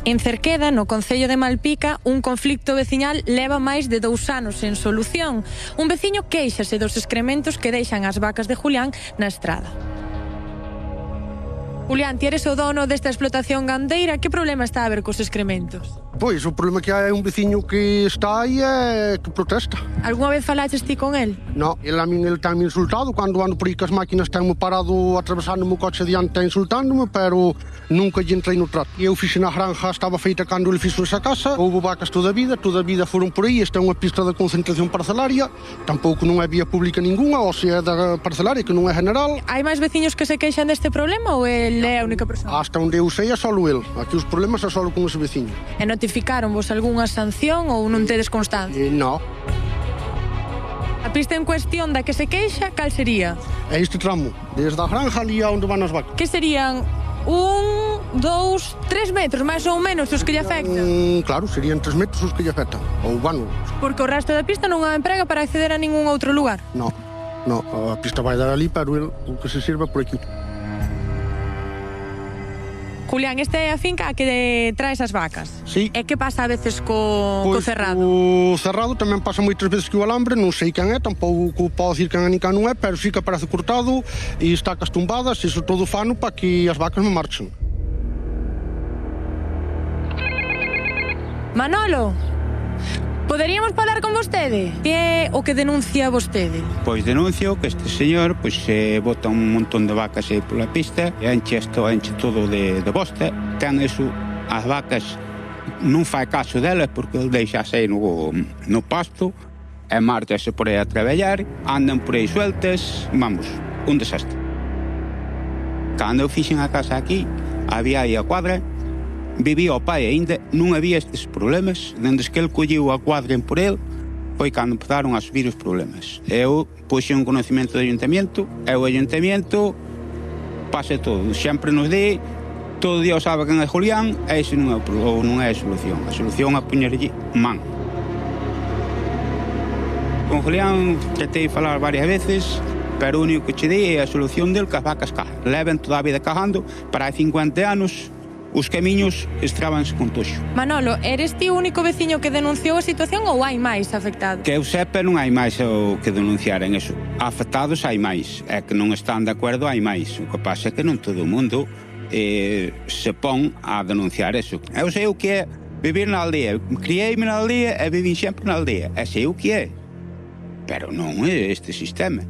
En Cerqueda, no concello de Malpica, un conflicto veciñal leva máis de 2 anos sen solución. Un veciño quéixase dos excrementos que deixan as vacas de Julián na estrada. Julián, ti eres o dono desta explotación gandeira, que problema está a haber cos excrementos? Pois, o problema que hai é un veciño que está aí e que protesta. Algúna vez falaches ti con el? No, ele ten-me insultado, cando ando por aí que as máquinas ten-me parado atravesando o coche diante insultándome, pero nunca lle entrei no trato. Eu fixe na granja, estaba feita cando ele fixo esa casa, houve vacas toda a vida foron por aí, esta é unha pista de concentración parcelaria, tampouco non é vía pública ninguna, ou se é da parcelaria, que non é general. Hai máis veciños que se queixan deste problema ou ele é a única persona? Hasta onde eu sei é solo ele, aquí os problemas é solo con ese veciño. E notificaronvos algunha sanción ou non tedes constancia? No. A pista en cuestión da que se queixa, cal sería? É este tramo, desde a granja ali a onde van as vacas. Que serían 1, 2, 3 metros, máis ou menos, os que lle afectan? Claro, serían 3 metros os que lle afectan. Ou, bueno... Porque o resto da pista non a emprega para acceder a ningún outro lugar? No, a pista vai dar ali, pero el, o que se sirva por aquí. Julián, esta é a finca a que traes as vacas? Sí. E que pasa a veces co cerrado? O cerrado tamén pasa moitas veces que o alambre, non sei quen é, tampouco podo dicir quen é ni quen non é, pero sí que aparece cortado e está castumbadas, iso todo fano para que as vacas non marchen. Manolo, poderíamos falar con vostede? Que é o que denuncia vostede? Pois denuncio que este señor bota un montón de vacas aí pola pista e enche todo de bosta. Ten eso, as vacas non fai caso delas porque el deixa aí no pasto e márchase por aí a traballar, andan por aí sueltas, vamos, un desastre. Cando eu fixen a casa aquí, había aí a cuadra, vivía o pai aínda, non había estes problemas, dende que el colleu a cuadra por el, foi cando empezaron a subir os problemas. Eu puxe un conocimiento do ayuntamiento, e o ayuntamiento pase todo, sempre nos di, todo día sabe quen é Julián, e iso non é a solución. A solución é poñerlle man. Con Julián tratei de falar varias veces, pero o único que che di é a solución del que as vacas cajan. Leven toda a vida cajando, para hai 50 anos, os camiños estrábanse con toxo. Manolo, eres ti o único veciño que denunciou a situación ou hai máis afectados? Que eu sepa non hai máis o que denunciar en eso. Afectados hai máis, é que non están de acordo hai máis. O que pasa é que non todo o mundo se pon a denunciar eso. Eu sei o que é vivir na aldea. Criei-me na aldea e vivín sempre na aldea. E sei o que é. Pero non é este sistema.